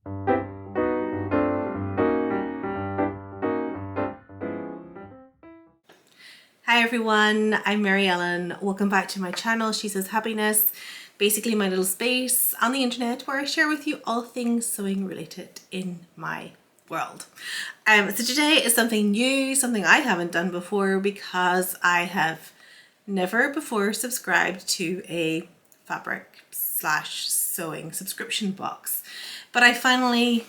Hi everyone, I'm Mary Ellen. Welcome back to my channel, She Says Happiness. Basically my little space on the internet where I share with you all things sewing related in my world. So today is something new, something I haven't done before because I have never before subscribed to a fabric slash sewing subscription box. But I finally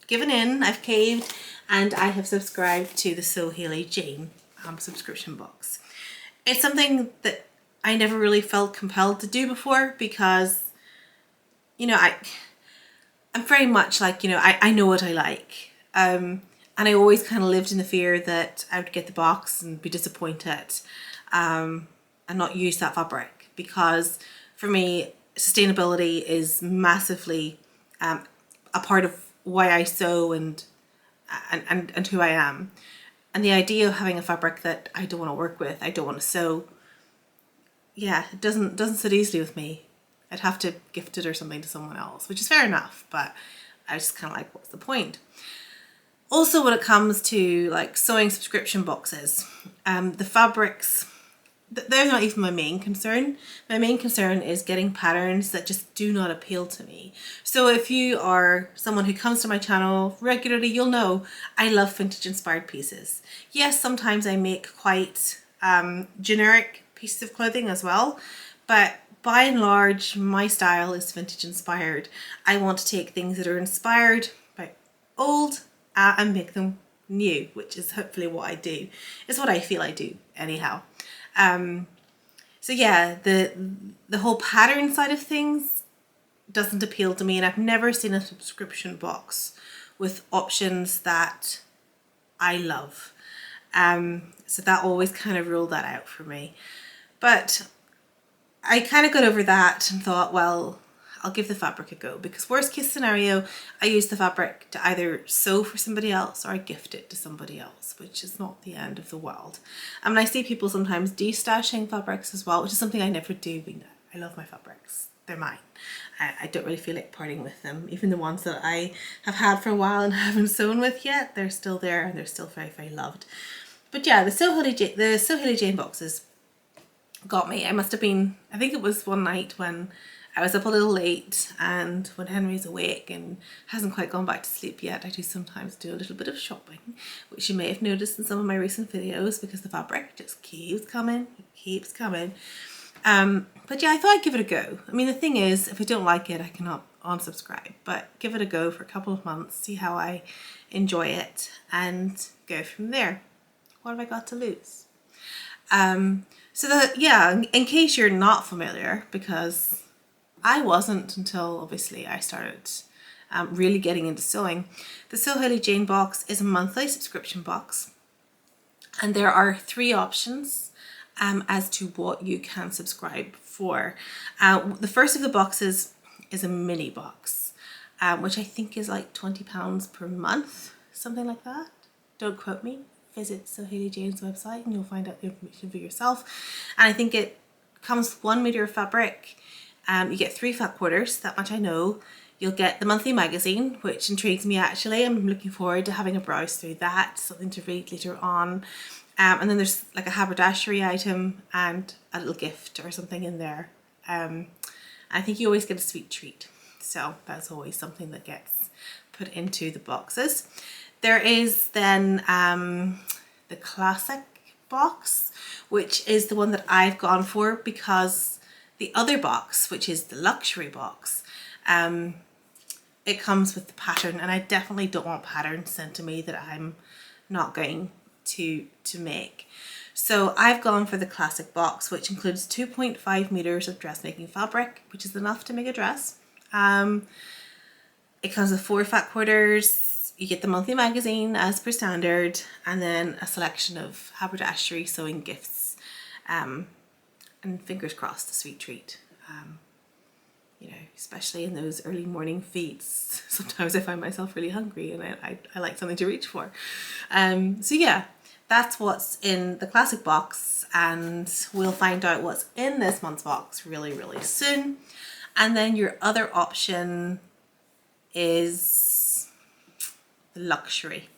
given in, I've caved, and I have subscribed to the Sew Hayley Jane subscription box. It's something that I never really felt compelled to do before because, you know, I'm very much like, I know what I like. And I always kind of lived in the fear that I would get the box and be disappointed and not use that fabric, because for me, sustainability is massively a part of why I sew and who I am. And the idea of having a fabric that I don't want to work with, I don't want to sew, yeah, it doesn't sit easily with me. I'd have to gift it or something to someone else, which is fair enough, but I just kind of like, what's the point? Also, when it comes to like sewing subscription boxes, the fabrics, they're not even my main concern. My main concern is getting patterns that just do not appeal to me. So if you are someone who comes to my channel regularly, you'll know I love vintage inspired pieces. Yes, sometimes I make quite generic pieces of clothing as well, but by and large, my style is vintage inspired. I want to take things that are inspired by old and make them new, which is hopefully what I do. It's what I feel I do anyhow. So yeah, the whole pattern side of things doesn't appeal to me, and I've never seen a subscription box with options that I love. So that always kind of ruled that out for me. But I kind of got over that and thought, well, I'll give the fabric a go, because worst case scenario, I use the fabric to either sew for somebody else or I gift it to somebody else, which is not the end of the world. I mean, I see people sometimes de-stashing fabrics as well, which is something I never do. I love my fabrics. They're mine. I don't really feel like parting with them. Even the ones that I have had for a while and haven't sewn with yet, they're still there and they're still very, very loved. But yeah, the Sew Hayley Jane boxes got me. I must have been, I think it was one night when I was up a little late, and when Henry's awake and hasn't quite gone back to sleep yet, I do sometimes do a little bit of shopping, which you may have noticed in some of my recent videos, because the fabric just keeps coming, it keeps coming. But yeah, I thought I'd give it a go. I mean, the thing is, if I don't like it, I cannot unsubscribe, but give it a go for a couple of months, see how I enjoy it, and go from there. What have I got to lose? In case you're not familiar, because I wasn't until obviously I started really getting into sewing, the Sew Hayley Jane box is a monthly subscription box, and there are 3 options as to what you can subscribe for. The first of the boxes is a mini box, which I think is like £20 per month, something like that. Don't quote me. Visit Sew Hayley Jane's website and you'll find out the information for yourself. And I think it comes with 1 meter of fabric. You get 3 fat quarters, that much I know. You'll get the monthly magazine, which intrigues me actually. I'm looking forward to having a browse through that, something to read later on. And then there's like a haberdashery item and a little gift or something in there. I think you always get a sweet treat. So that's always something that gets put into the boxes. There is then the classic box, which is the one that I've gone for, because the other box, which is the luxury box, it comes with the pattern, and I definitely don't want patterns sent to me that I'm not going to make. So I've gone for the classic box, which includes 2.5 meters of dressmaking fabric, which is enough to make a dress. It comes with 4 fat quarters. You get the monthly magazine as per standard, and then a selection of haberdashery sewing gifts, and fingers crossed a sweet treat. Especially in those early morning feeds, sometimes I find myself really hungry and I like something to reach for. So yeah, that's what's in the classic box, and we'll find out what's in this month's box really, really soon. And then your other option is the luxury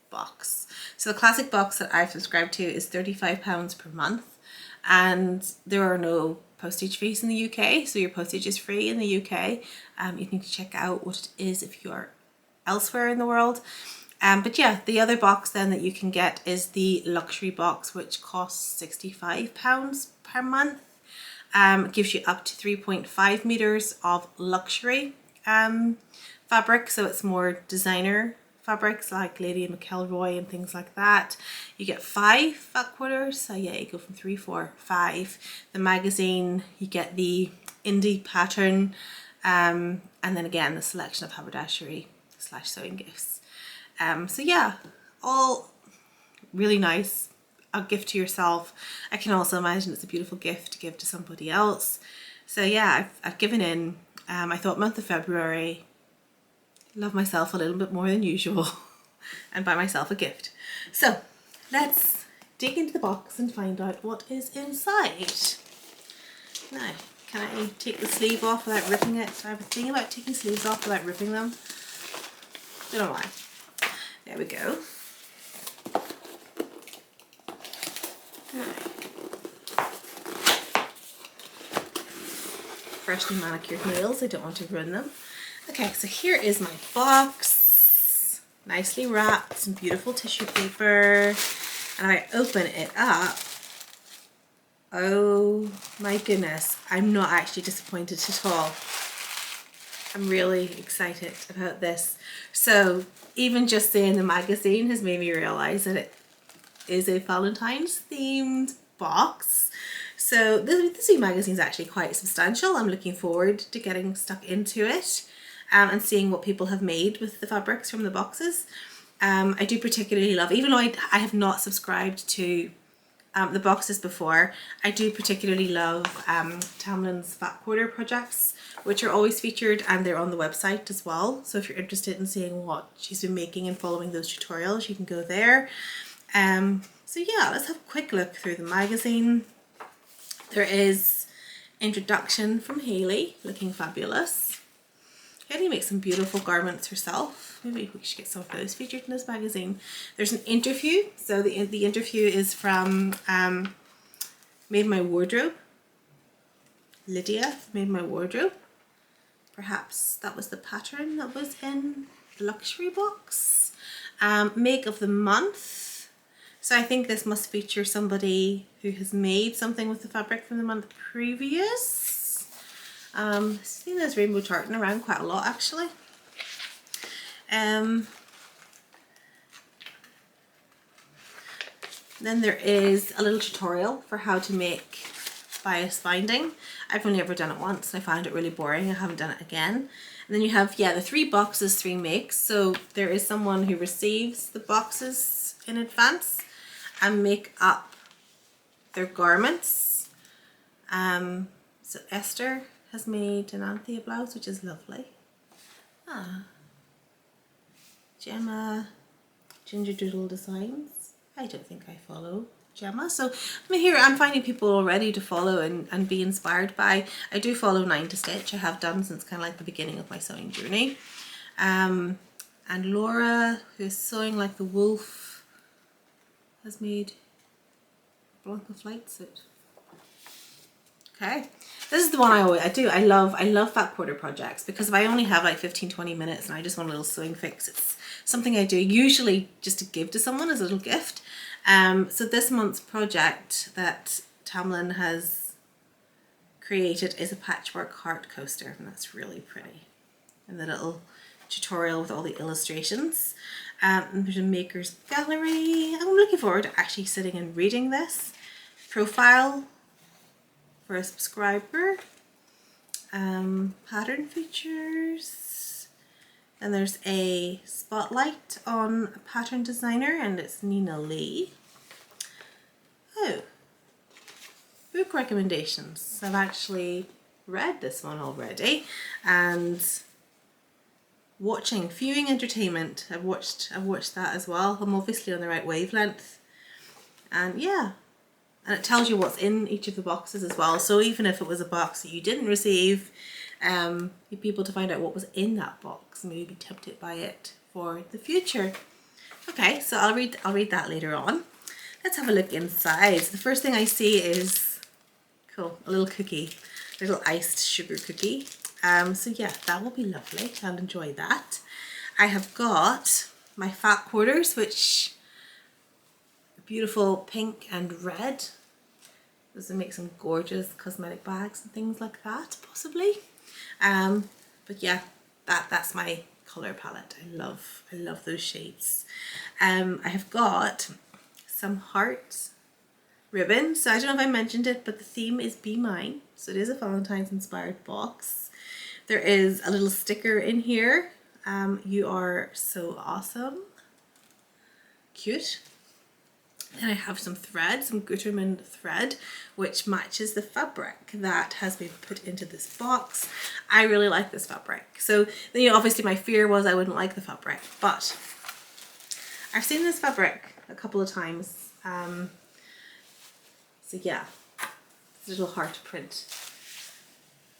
box. So the classic box that I've subscribed to is £35 per month, and there are no postage fees in the UK, so your postage is free in the UK. You need to check out what it is if you're elsewhere in the world. But yeah, the other box then that you can get is the luxury box, which costs £65 per month. It gives you up to 3.5 meters of luxury fabric, so it's more designer fabrics like Lady McElroy and things like that. You get 5 fat quarters, so yeah, you go from 3, 4, 5. The magazine, you get the indie pattern, and then again the selection of haberdashery / sewing gifts. So yeah, all really nice. A gift to yourself. I can also imagine it's a beautiful gift to give to somebody else. So yeah, I've given in. I thought month of February, love myself a little bit more than usual and buy myself a gift. So let's dig into the box and find out what is inside. Now, can I take the sleeve off without ripping it? I have a thing about taking sleeves off without ripping them. Don't know why. There we go. Freshly manicured nails, I don't want to ruin them. Okay, so here is my box, nicely wrapped, some beautiful tissue paper, and I open it up. Oh my goodness, I'm not actually disappointed at all. I'm really excited about this. So even just seeing the magazine has made me realize that it is a Valentine's themed box. So this week magazine is actually quite substantial. I'm looking forward to getting stuck into it and seeing what people have made with the fabrics from the boxes. I do particularly love, even though I have not subscribed to the boxes before, I do particularly love Tamlin's fat quarter projects, which are always featured, and they're on the website as well. So if you're interested in seeing what she's been making and following those tutorials, you can go there. So yeah, let's have a quick look through the magazine. There is introduction from Hayley, looking fabulous. Hayley makes some beautiful garments herself. Maybe we should get some of those featured in this magazine. There's an interview. So the interview is from Made My Wardrobe. Lydia Made My Wardrobe. Perhaps that was the pattern that was in the luxury box. Make of the month. So I think this must feature somebody who has made something with the fabric from the month previous. I've seen this rainbow tartan around quite a lot actually. Then there is a little tutorial for how to make bias binding. I've only ever done it once and I found it really boring. I haven't done it again. And then you have, yeah, the 3 boxes, 3 makes. So there is someone who receives the boxes in advance and make up their garments. So Esther has made an Anthea blouse, which is lovely. Gemma, Ginger Doodle Designs. I don't think I follow Gemma. So I'm finding people already to follow and be inspired by. I do follow 9 to Stitch. I have done since kind of like the beginning of my sewing journey. And Laura, who is sewing like the wolf, has made Blanca flight suit. Okay, this is the one I do. I love fat quarter projects because if I only have like 15-20 minutes and I just want a little sewing fix, it's something I do usually just to give to someone as a little gift. So this month's project that Tamlin has created is a patchwork heart coaster, and that's really pretty. And the little tutorial with all the illustrations. There's a maker's gallery. I'm looking forward to actually sitting and reading this. Profile for a subscriber. Pattern features. And there's a spotlight on a pattern designer, and it's Nina Lee. Oh, book recommendations. I've actually read this one already, and viewing entertainment. I've watched that as well. I'm obviously on the right wavelength, and yeah, and it tells you what's in each of the boxes as well. So even if it was a box that you didn't receive, people to find out what was in that box, maybe be tempted by it for the future. Okay, so I'll read that later on. Let's have a look inside. So the first thing I see is, cool, a little cookie, a little iced sugar cookie. So yeah, that will be lovely. I'll enjoy that. I have got my fat quarters, which beautiful pink and red. This will make some gorgeous cosmetic bags and things like that, possibly. But yeah, that's my color palette. I love those shades. I have got some heart ribbon. So I don't know if I mentioned it, but the theme is Be Mine. So it is a Valentine's inspired box. There is a little sticker in here. You are so awesome. Cute. Then I have some thread, some Gutermann thread, which matches the fabric that has been put into this box. I really like this fabric. So, you know, obviously my fear was I wouldn't like the fabric, but I've seen this fabric a couple of times. So yeah, it's a little heart print.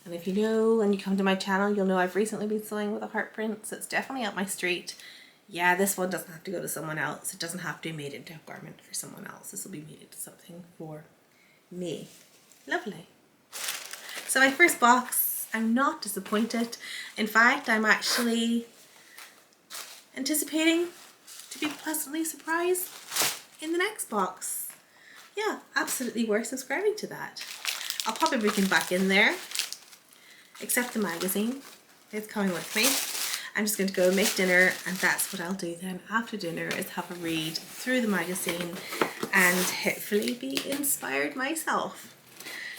And if you know, and you come to my channel, you'll know I've recently been sewing with a heart print, so it's definitely up my street. Yeah, this one doesn't have to go to someone else. It doesn't have to be made into a garment for someone else. This will be made into something for me. Lovely. So my first box, I'm not disappointed. In fact, I'm actually anticipating to be pleasantly surprised in the next box. Yeah, absolutely worth subscribing to that. I'll pop everything back in there, except the magazine. It's coming with me. I'm just going to go make dinner, and that's what I'll do then after dinner, is have a read through the magazine and hopefully be inspired myself.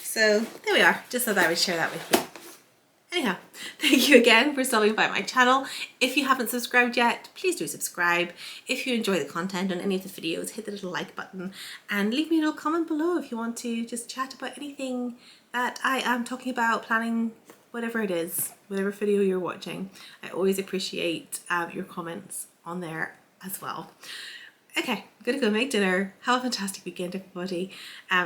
So there we are, just thought I would share that with you. Anyhow, thank you again for stopping by my channel. If you haven't subscribed yet, please do subscribe. If you enjoy the content on any of the videos, hit the little like button and leave me a little comment below if you want to just chat about anything that I am talking about, planning, whatever it is, whatever video you're watching. I always appreciate your comments on there as well. Okay, I'm gonna go make dinner. Have a fantastic weekend, everybody.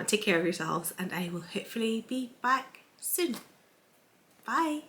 Take care of yourselves, and I will hopefully be back soon. Bye.